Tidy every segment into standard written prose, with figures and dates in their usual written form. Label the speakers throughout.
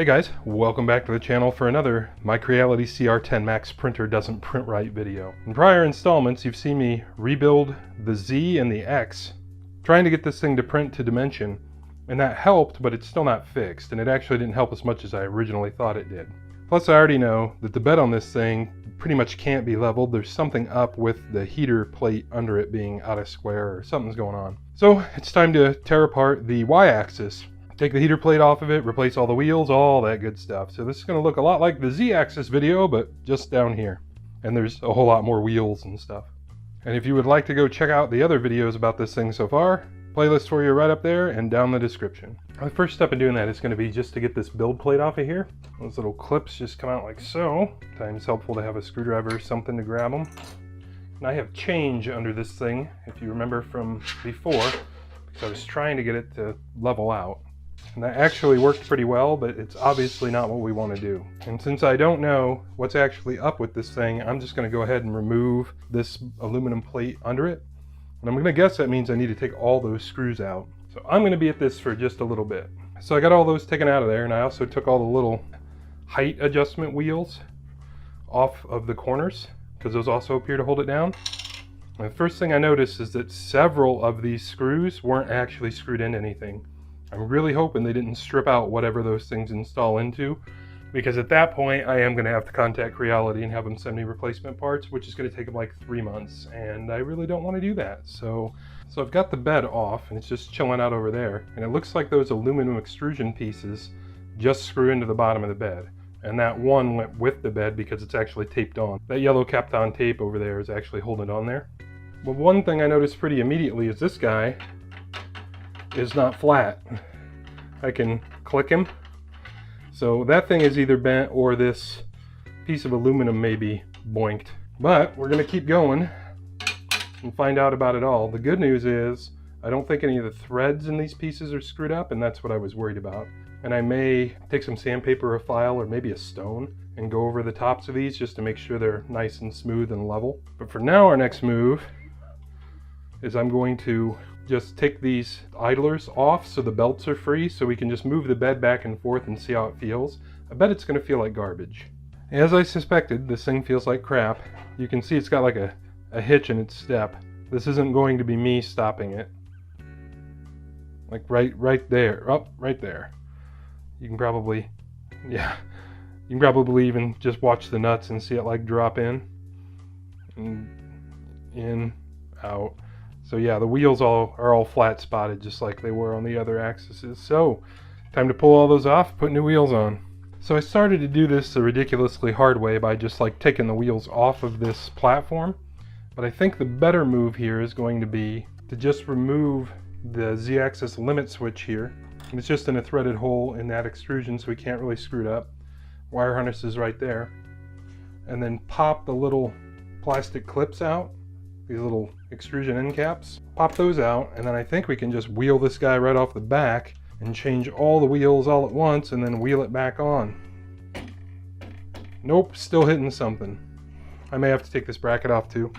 Speaker 1: Hey guys, welcome back to the channel for another My Creality CR-10 Max Printer Doesn't Print Right video. In prior installments, you've seen me rebuild the Z and the X, trying to get this thing to print to dimension, and that helped, but it's still not fixed, and it actually didn't help as much as I originally thought it did. Plus, I already know that the bed on this thing pretty much can't be leveled. There's something up with the heater plate under it being out of square, or something's going on. So it's time to tear apart the Y-axis. Take the heater plate off of it, replace all the wheels, all that good stuff. So this is going to look a lot like the Z-axis video, but just down here. And there's a whole lot more wheels and stuff. And if you would like to go check out the other videos about this thing so far, playlist for you right up there and down the description. The first step in doing that is going to be just to get this build plate off of here. Those little clips just come out like so. Sometimes helpful to have a screwdriver or something to grab them. And I have change under this thing, if you remember from before, because I was trying to get it to level out. And that actually worked pretty well, but it's obviously not what we want to do. And since I don't know what's actually up with this thing, I'm just going to go ahead and remove this aluminum plate under it. And I'm going to guess that means I need to take all those screws out. So I'm going to be at this for just a little bit. So I got all those taken out of there, and I also took all the little height adjustment wheels off of the corners, because those also appear to hold it down. And the first thing I noticed is that several of these screws weren't actually screwed into anything. I'm really hoping they didn't strip out whatever those things install into, because at that point I am going to have to contact Creality and have them send me replacement parts, which is going to take them like 3 months, and I really don't want to do that. So I've got the bed off and it's just chilling out over there, and it looks like those aluminum extrusion pieces just screw into the bottom of the bed, and that one went with the bed because it's actually taped on. That yellow Kapton tape over there is actually holding it on there. But one thing I noticed pretty immediately is this guy is not flat. I can click him. So that thing is either bent or this piece of aluminum may be boinked. But we're going to keep going and find out about it all. The good news is I don't think any of the threads in these pieces are screwed up, and that's what I was worried about. And I may take some sandpaper or a file or maybe a stone and go over the tops of these just to make sure they're nice and smooth and level. But for now, our next move is I'm going to just take these idlers off so the belts are free, so we can just move the bed back and forth and see how it feels. I bet it's going to feel like garbage. As I suspected, this thing feels like crap. You can see it's got like a hitch in its step. This isn't going to be me stopping it. Like right there. Oh, right there. You can probably, yeah. You can probably even just watch the nuts and see it like drop in. And in, out. So yeah, the wheels are all flat spotted just like they were on the other axes. So time to pull all those off, put new wheels on. So I started to do this the ridiculously hard way by just like taking the wheels off of this platform. But I think the better move here is going to be to just remove the Z-axis limit switch here. And it's just in a threaded hole in that extrusion, so we can't really screw it up. Wire harness is right there. And then pop the little plastic clips out. These little extrusion end caps. Pop those out, and then I think we can just wheel this guy right off the back and change all the wheels all at once and then wheel it back on. Nope, still hitting something. I may have to take this bracket off too.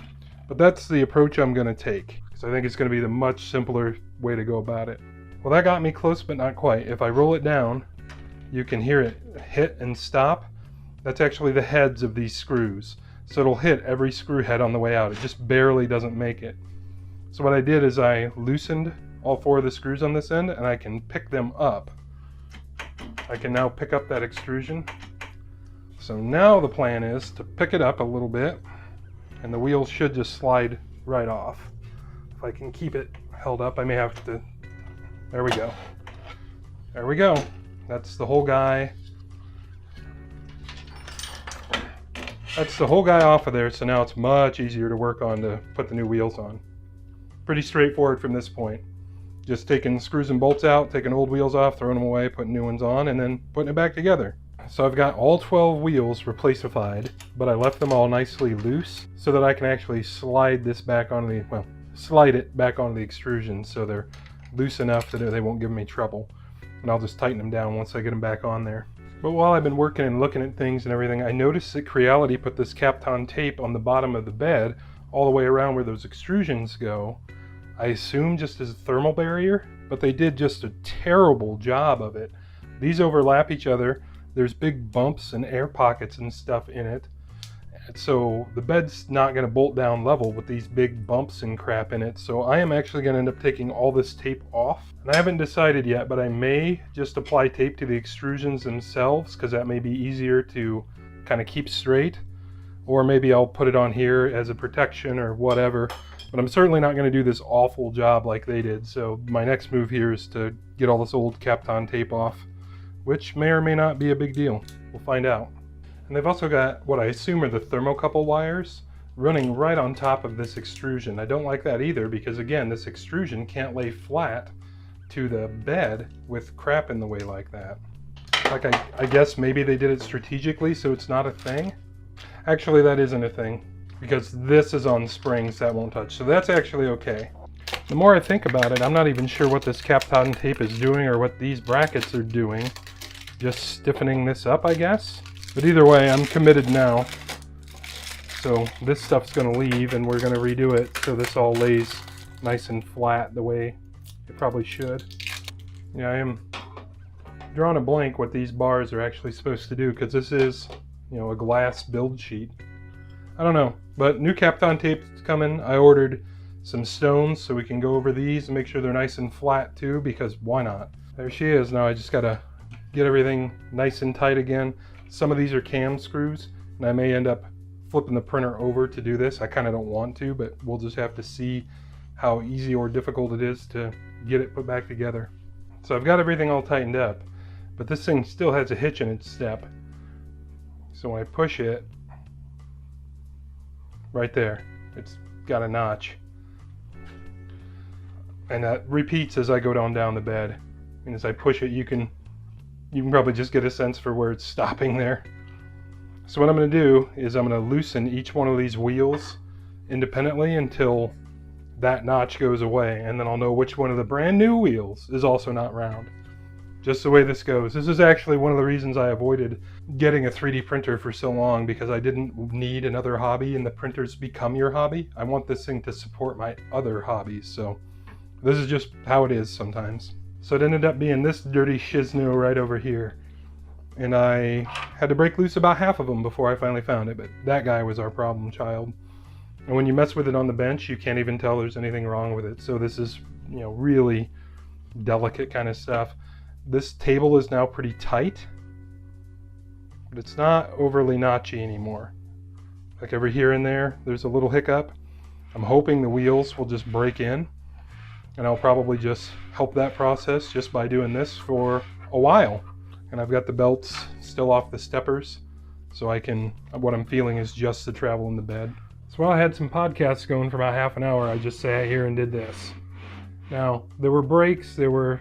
Speaker 1: But that's the approach I'm going to take, because I think it's going to be the much simpler way to go about it. Well, that got me close, but not quite. If I roll it down, you can hear it hit and stop. That's actually the heads of these screws. So it'll hit every screw head on the way out. It just barely doesn't make it. So what I did is I loosened all 4 of the screws on this end, and I can pick them up. I can now pick up that extrusion. So now the plan is to pick it up a little bit, and the wheels should just slide right off. If I can keep it held up, I may have to... There we go. There we go. That's the whole guy. That's the whole guy off of there, so now it's much easier to work on to put the new wheels on. Pretty straightforward from this point. Just taking screws and bolts out, taking old wheels off, throwing them away, putting new ones on, and then putting it back together. So I've got all 12 wheels replacified, but I left them all nicely loose so that I can actually slide this back onto the, well, slide it back onto the extrusion so they're loose enough that they won't give me trouble. And I'll just tighten them down once I get them back on there. But while I've been working and looking at things and everything, I noticed that Creality put this Kapton tape on the bottom of the bed all the way around where those extrusions go. I assume just as a thermal barrier, but they did just a terrible job of it. These overlap each other. there's big bumps and air pockets and stuff in it. So the bed's not going to bolt down level with these big bumps and crap in it. So I am actually going to end up taking all this tape off. And I haven't decided yet, but I may just apply tape to the extrusions themselves because that may be easier to kind of keep straight. Or maybe I'll put it on here as a protection or whatever. But I'm certainly not going to do this awful job like they did. So my next move here is to get all this old Kapton tape off, which may or may not be a big deal. We'll find out. And they've also got what I assume are the thermocouple wires running right on top of this extrusion. I don't like that either because, again, this extrusion can't lay flat to the bed with crap in the way like that. Like, I guess maybe they did it strategically so it's not a thing. Actually, that isn't a thing because this is on springs that won't touch. So that's actually okay. The more I think about it, I'm not even sure what this Kapton tape is doing or what these brackets are doing. Just stiffening this up, I guess. But either way, I'm committed now. So this stuff's going to leave and we're going to redo it so this all lays nice and flat the way it probably should. Yeah, I am drawing a blank what these bars are actually supposed to do because this is, you know, a glass build sheet. I don't know, but new Kapton tape is coming. I ordered some stones so we can go over these and make sure they're nice and flat too, because why not? There she is. Now I just got to get everything nice and tight again. Some of these are cam screws, and I may end up flipping the printer over to do this. I kind of don't want to, but we'll just have to see how easy or difficult it is to get it put back together. So I've got everything all tightened up, but this thing still has a hitch in its step. So when I push it, right there, it's got a notch. And that repeats as I go down the bed. And as I push it, you can probably just get a sense for where it's stopping there. So what I'm going to do is I'm going to loosen each one of these wheels independently until that notch goes away, and then I'll know which one of the brand new wheels is also not round. Just the way this goes. This is actually one of the reasons I avoided getting a 3D printer for so long, because I didn't need another hobby and the printers become your hobby. I want this thing to support my other hobbies, so this is just how it is sometimes. So it ended up being this dirty shizno right over here. And I had to break loose about half of them before I finally found it, but that guy was our problem child. And when you mess with it on the bench, you can't even tell there's anything wrong with it. So this is, you know, really delicate kind of stuff. This table is now pretty tight, but it's not overly notchy anymore. Like every here and there, there's a little hiccup. I'm hoping the wheels will just break in, and I'll probably just help that process just by doing this for a while. And I've got the belts still off the steppers, so I can, what I'm feeling is just the travel in the bed. So while I had some podcasts going for about half an hour, I just sat here and did this. Now, there were breaks, there were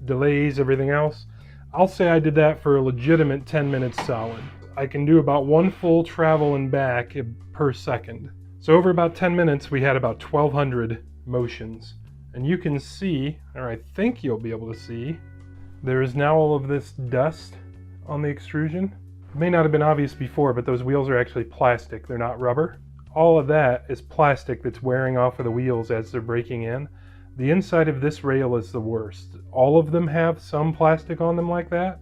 Speaker 1: delays, everything else. I'll say I did that for a legitimate 10 minutes solid. I can do about one full travel and back per second. So over about 10 minutes, we had about 1,200 motions. And you can see, or I think you'll be able to see, there is now all of this dust on the extrusion. It may not have been obvious before, but those wheels are actually plastic. They're not rubber. All of that is plastic that's wearing off of the wheels as they're breaking in. The inside of this rail is the worst. All of them have some plastic on them like that,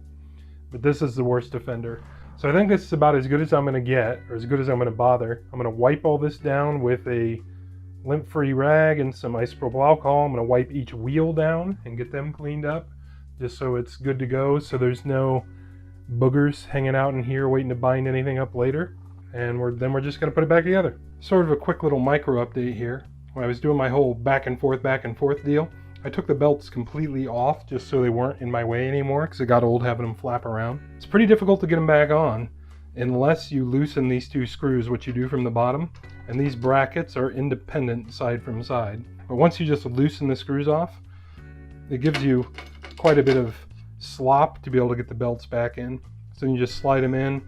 Speaker 1: but this is the worst offender. So I think this is about as good as I'm going to get, or as good as I'm going to bother. I'm going to wipe all this down with a lint-free rag and some isopropyl alcohol. I'm going to wipe each wheel down and get them cleaned up, just so it's good to go, so there's no boogers hanging out in here waiting to bind anything up later. And then we're just going to put it back together. Sort of a quick little micro update here. When I was doing my whole back and forth deal, I took the belts completely off just so they weren't in my way anymore, because it got old having them flap around. It's pretty difficult to get them back on unless you loosen these two screws, which you do from the bottom, and these brackets are independent side from side. But once you just loosen the screws off, it gives you quite a bit of slop to be able to get the belts back in. So you just slide them in,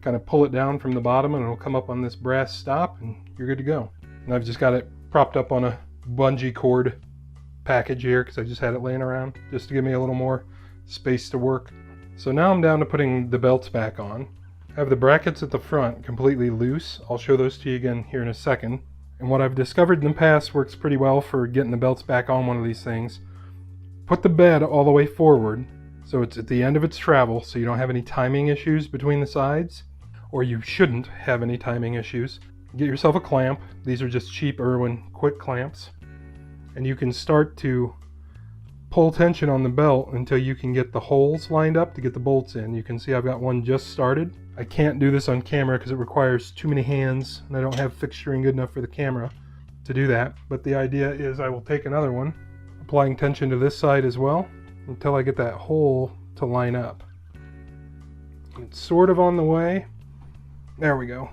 Speaker 1: kind of pull it down from the bottom, and it'll come up on this brass stop, and you're good to go. And I've just got it propped up on a bungee cord package here because I just had it laying around just to give me a little more space to work. So now I'm down to putting the belts back on. I have the brackets at the front completely loose. I'll show those to you again here in a second. And what I've discovered in the past works pretty well for getting the belts back on one of these things. Put the bed all the way forward So it's at the end of its travel, so you don't have any timing issues between the sides, or you shouldn't have any timing issues. Get yourself a clamp. These are just cheap Irwin quick clamps. And you can start to pull tension on the belt until you can get the holes lined up to get the bolts in. You can see I've got one just started. I can't do this on camera because it requires too many hands, and I don't have fixturing good enough for the camera to do that. But the idea is I will take another one, applying tension to this side as well, until I get that hole to line up. It's sort of on the way. There we go.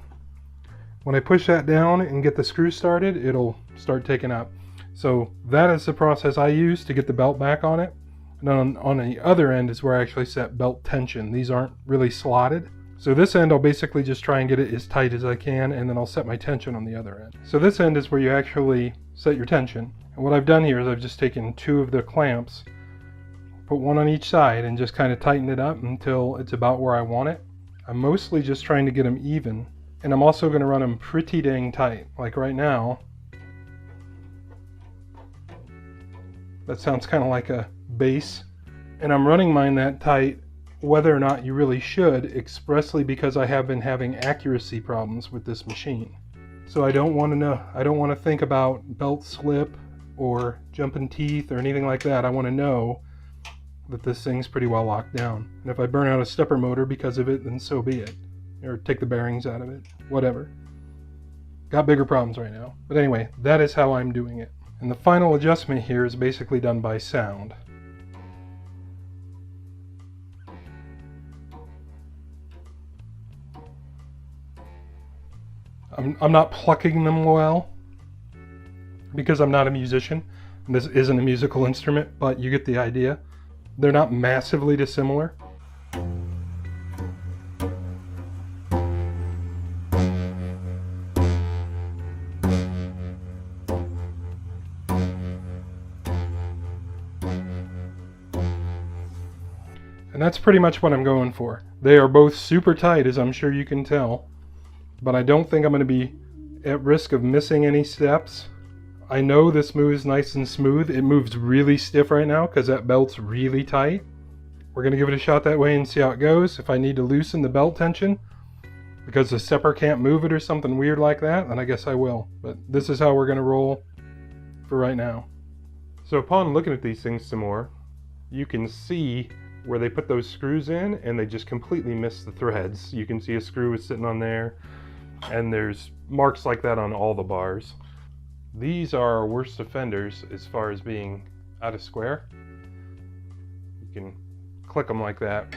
Speaker 1: When I push that down and get the screw started, it'll start taking up. So that is the process I use to get the belt back on it. And on the other end is where I actually set belt tension. These aren't really slotted. So this end I'll basically just try and get it as tight as I can, and then I'll set my tension on the other end. So this end is where you actually set your tension. And what I've done here is I've just taken two of the clamps, put one on each side, and just kind of tightened it up until it's about where I want it. I'm mostly just trying to get them even. And I'm also going to run them pretty dang tight. Like right now, that sounds kind of like a bass. And I'm running mine that tight, whether or not you really should, expressly because I have been having accuracy problems with this machine. So I don't want to think about belt slip or jumping teeth or anything like that. I want to know that this thing's pretty well locked down. And if I burn out a stepper motor because of it, then so be it. Or take the bearings out of it, whatever. Got bigger problems right now. But anyway, that is how I'm doing it. And the final adjustment here is basically done by sound. I'm not plucking them well because I'm not a musician. And this isn't a musical instrument, but you get the idea. They're not massively dissimilar. And that's pretty much what I'm going for. They are both super tight, as I'm sure you can tell, but I don't think I'm going to be at risk of missing any steps. I know this moves nice and smooth. It moves really stiff right now because that belt's really tight. We're going to give it a shot that way and see how it goes. If I need to loosen the belt tension because the stepper can't move it or something weird like that, then I guess I will. But this is how we're going to roll for right now. So upon looking at these things some more, you can see where they put those screws in and they just completely missed the threads. You can see a screw is sitting on there, and there's marks like that on all the bars. These are our worst offenders as far as being out of square. You can click them like that.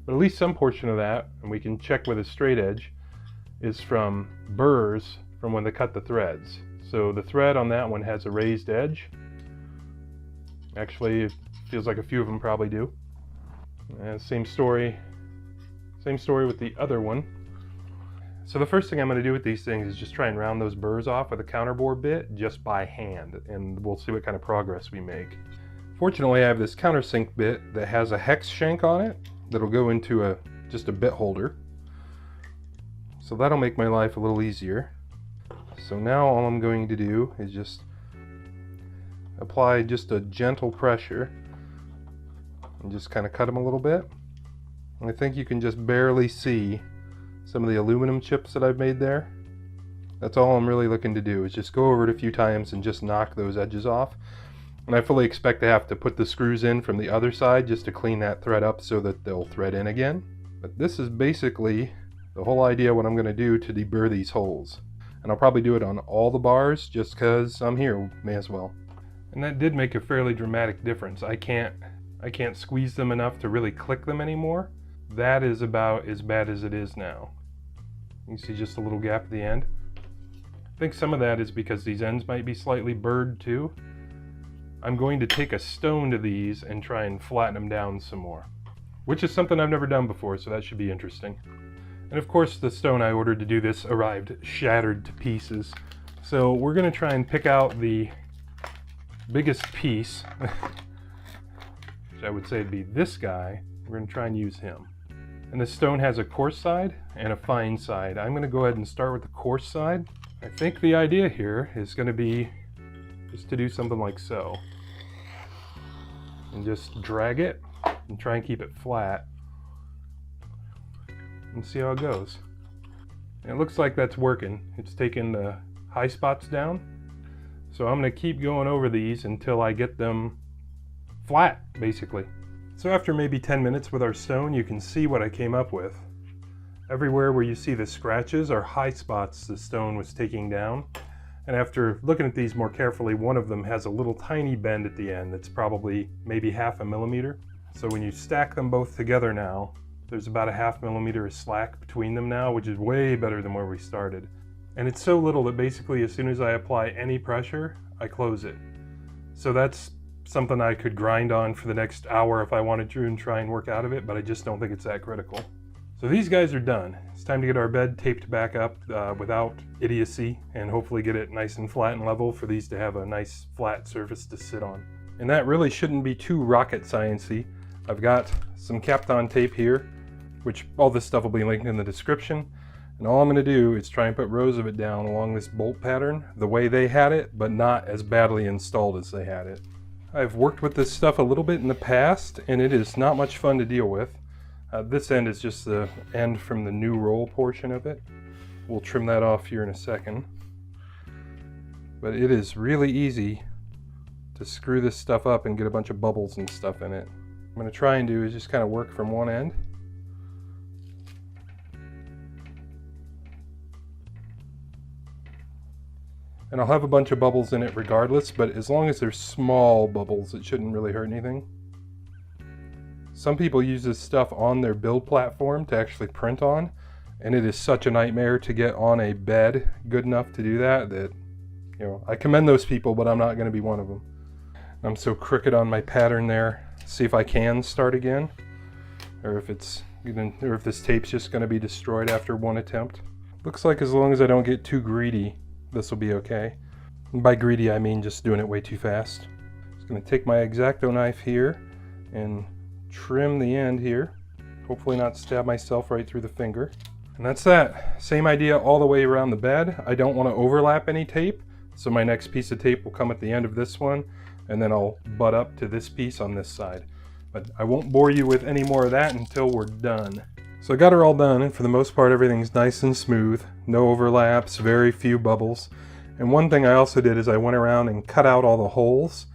Speaker 1: But at least some portion of that, and we can check with a straight edge, is from burrs from when they cut the threads. So the thread on that one has a raised edge. Actually, it feels like a few of them probably do. And same story with the other one. So the first thing I'm going to do with these things is just try and round those burrs off with a counterbore bit just by hand, and we'll see what kind of progress we make. Fortunately, I have this countersink bit that has a hex shank on it that'll go into just a bit holder. So that'll make my life a little easier. So now all I'm going to do is just apply just a gentle pressure and just kind of cut them a little bit. And I think you can just barely see some of the aluminum chips that I've made there. That's all I'm really looking to do, is just go over it a few times and just knock those edges off. And I fully expect to have to put the screws in from the other side just to clean that thread up so that they'll thread in again. But this is basically the whole idea what I'm going to do to deburr these holes. And I'll probably do it on all the bars just because I'm here, may as well. And that did make a fairly dramatic difference. I can't squeeze them enough to really click them anymore. That is about as bad as it is now. You can see just a little gap at the end. I think some of that is because these ends might be slightly burred too. I'm going to take a stone to these and try and flatten them down some more, which is something I've never done before, so that should be interesting. And of course the stone I ordered to do this arrived shattered to pieces. So we're going to try and pick out the biggest piece, which I would say would be this guy. We're going to try and use him. And the stone has a coarse side and a fine side. I'm going to go ahead and start with the coarse side. I think the idea here is going to be just to do something like so. And just drag it. and try and keep it flat and see how it goes. And it looks like that's working. It's taking the high spots down. So I'm going to keep going over these until I get them flat, basically. So after maybe 10 minutes with our stone, you can see what I came up with. Everywhere where you see the scratches are high spots the stone was taking down. And after looking at these more carefully, one of them has a little tiny bend at the end that's probably maybe 1/2 millimeter. So when you stack them both together now, there's about 1/2 millimeter of slack between them now, which is way better than where we started. And it's so little that basically as soon as I apply any pressure, I close it. So that's something I could grind on for the next hour if I wanted to and try and work out of it, but I just don't think it's that critical. So these guys are done. It's time to get our bed taped back up without idiocy and hopefully get it nice and flat and level for these to have a nice flat surface to sit on. And that really shouldn't be too rocket science-y. I've got some Kapton tape here, which all this stuff will be linked in the description. And all I'm going to do is try and put rows of it down along this bolt pattern the way they had it, but not as badly installed as they had it. I've worked with this stuff a little bit in the past, and it is not much fun to deal with. This end is just the end from the new roll portion of it. We'll trim that off here in a second. But it is really easy to screw this stuff up and get a bunch of bubbles and stuff in it. What I'm going to try and do is just kind of work from one end. And I'll have a bunch of bubbles in it regardless, but as long as they're small bubbles, it shouldn't really hurt anything. Some people use this stuff on their build platform to actually print on, and it is such a nightmare to get on a bed good enough to do that, you know, I commend those people, but I'm not going to be one of them. I'm so crooked on my pattern there. See if I can start again, or if this tape's just going to be destroyed after one attempt. Looks like as long as I don't get too greedy, this will be okay. And by greedy, I mean just doing it way too fast. Just going to take my X-Acto knife here and trim the end here. Hopefully not stab myself right through the finger. And that's that. Same idea all the way around the bed. I don't want to overlap any tape, so my next piece of tape will come at the end of this one, and then I'll butt up to this piece on this side. But I won't bore you with any more of that until we're done. So I got her all done, and for the most part everything's nice and smooth. No overlaps, very few bubbles. And one thing I also did is I went around and cut out all the holes,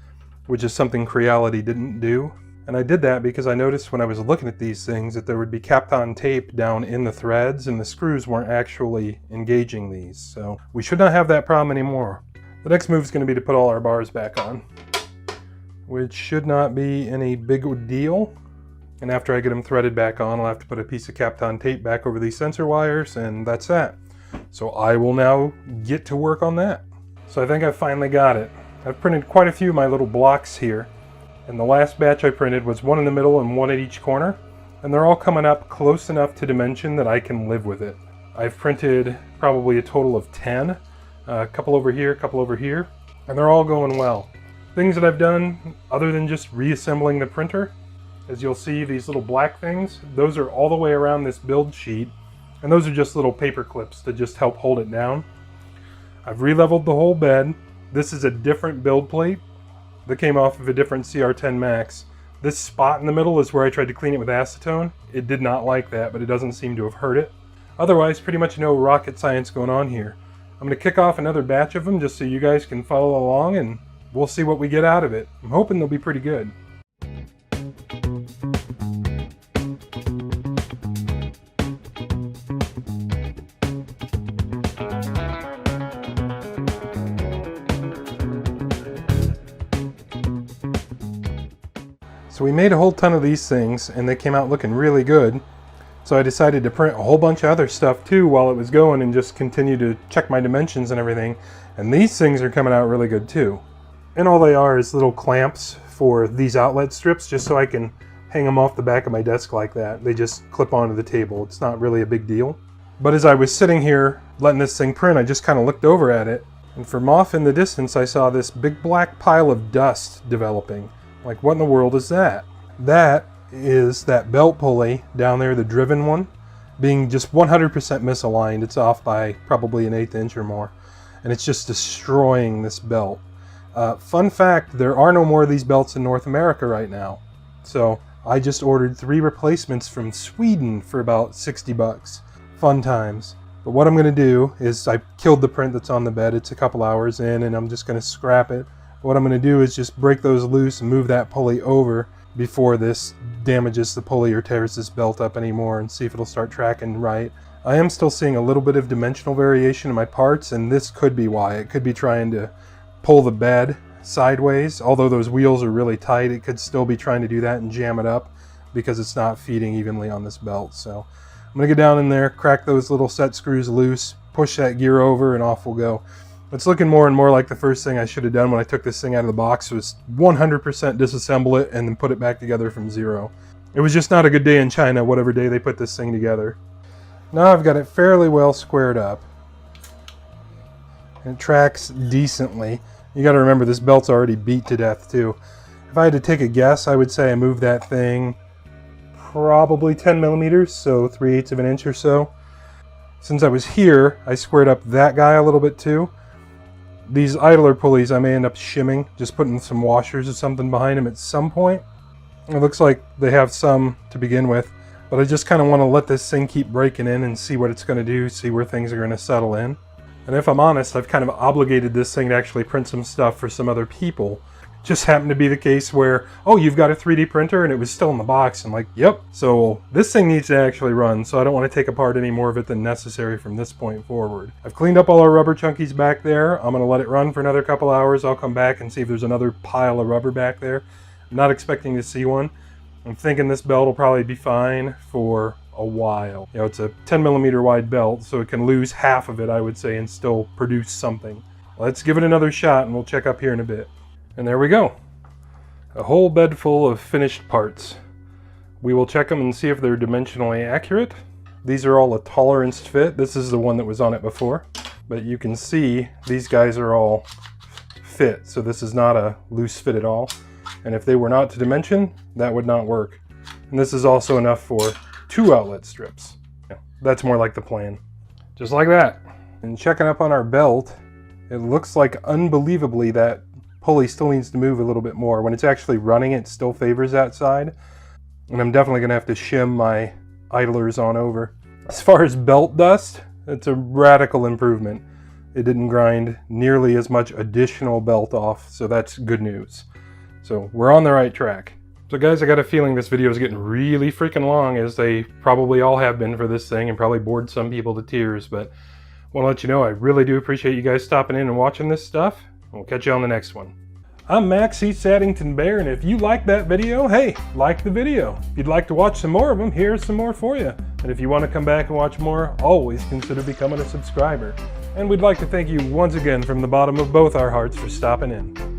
Speaker 1: which is something Creality didn't do. And I did that because I noticed when I was looking at these things that there would be Kapton tape down in the threads, and the screws weren't actually engaging these. So we should not have that problem anymore. The next move is going to be to put all our bars back on, which should not be any big deal. And after I get them threaded back on, I'll have to put a piece of Kapton tape back over these sensor wires, and that's that. So I will now get to work on that. So I think I've finally got it. I've printed quite a few of my little blocks here. And the last batch I printed was one in the middle and one at each corner. And they're all coming up close enough to dimension that I can live with it. I've printed probably a total of 10. A couple over here, a couple over here. And they're all going well. Things that I've done, other than just reassembling the printer, as you'll see, these little black things, those are all the way around this build sheet. And those are just little paper clips to just help hold it down. I've re-leveled the whole bed. This is a different build plate that came off of a different CR-10 Max. This spot in the middle is where I tried to clean it with acetone. It did not like that, but it doesn't seem to have hurt it. Otherwise, pretty much no rocket science going on here. I'm going to kick off another batch of them just so you guys can follow along, and we'll see what we get out of it. I'm hoping they'll be pretty good. So we made a whole ton of these things, and they came out looking really good. So I decided to print a whole bunch of other stuff too while it was going and just continue to check my dimensions and everything. And these things are coming out really good too. And all they are is little clamps for these outlet strips, just so I can hang them off the back of my desk like that. They just clip onto the table. It's not really a big deal. But as I was sitting here letting this thing print, I just kind of looked over at it. And from off in the distance, I saw this big black pile of dust developing. Like, what in the world is that? That is that belt pulley down there, the driven one, being just 100% misaligned. It's off by probably an 1/8 inch or more. And it's just destroying this belt. Fun fact, there are no more of these belts in North America right now. So I just ordered 3 replacements from Sweden for about 60 bucks. Fun times. But what I'm going to do is I killed the print that's on the bed. It's a couple hours in and I'm just going to scrap it. What I'm going to do is just break those loose and move that pulley over before this damages the pulley or tears this belt up anymore, and see if it'll start tracking right. I am still seeing a little bit of dimensional variation in my parts, and this could be why. It could be trying to pull the bed sideways. Although those wheels are really tight, it could still be trying to do that and jam it up because it's not feeding evenly on this belt. So I'm going to get down in there, crack those little set screws loose, push that gear over, and off we'll go. It's looking more and more like the first thing I should have done when I took this thing out of the box was 100% disassemble it and then put it back together from zero. It was just not a good day in China, whatever day they put this thing together. Now I've got it fairly well squared up. It tracks decently. You got to remember this belt's already beat to death too. If I had to take a guess, I would say I moved that thing probably 10 millimeters, so 3/8 of an inch or so. Since I was here, I squared up that guy a little bit too. These idler pulleys I may end up shimming, just putting some washers or something behind them at some point. It looks like they have some to begin with, but I just kind of want to let this thing keep breaking in and see what it's going to do, see where things are going to settle in. And if I'm honest, I've kind of obligated this thing to actually print some stuff for some other people. Just happened to be the case where, oh, you've got a 3D printer, and it was still in the box. I'm like, yep. So this thing needs to actually run, so I don't want to take apart any more of it than necessary from this point forward. I've cleaned up all our rubber chunkies back there. I'm going to let it run for another couple hours. I'll come back and see if there's another pile of rubber back there. I'm not expecting to see one. I'm thinking this belt will probably be fine for a while. You know, it's a 10 millimeter wide belt, so it can lose half of it, I would say, and still produce something. Let's give it another shot, and we'll check up here in a bit. And there we go. A whole bed full of finished parts. We will check them and see if they're dimensionally accurate. These are all a toleranced fit. This is the one that was on it before. But you can see these guys are all fit, so this is not a loose fit at all. And if they were not to dimension, that would not work. And this is also enough for 2 outlet strips. Yeah, that's more like the plan. Just like that. And checking up on our belt, it looks like unbelievably that pulley still needs to move a little bit more. When it's actually running, it still favors that side. And I'm definitely going to have to shim my idlers on over. As far as belt dust, it's a radical improvement. It didn't grind nearly as much additional belt off, so that's good news. So we're on the right track. So guys, I got a feeling this video is getting really freaking long, as they probably all have been for this thing, and probably bored some people to tears, but I want to let you know I really do appreciate you guys stopping in and watching this stuff. We'll catch you on the next one. I'm Max C. Saddington Bear, and if you liked that video, hey, like the video. If you'd like to watch some more of them, here's some more for you. And if you want to come back and watch more, always consider becoming a subscriber. And we'd like to thank you once again from the bottom of both our hearts for stopping in.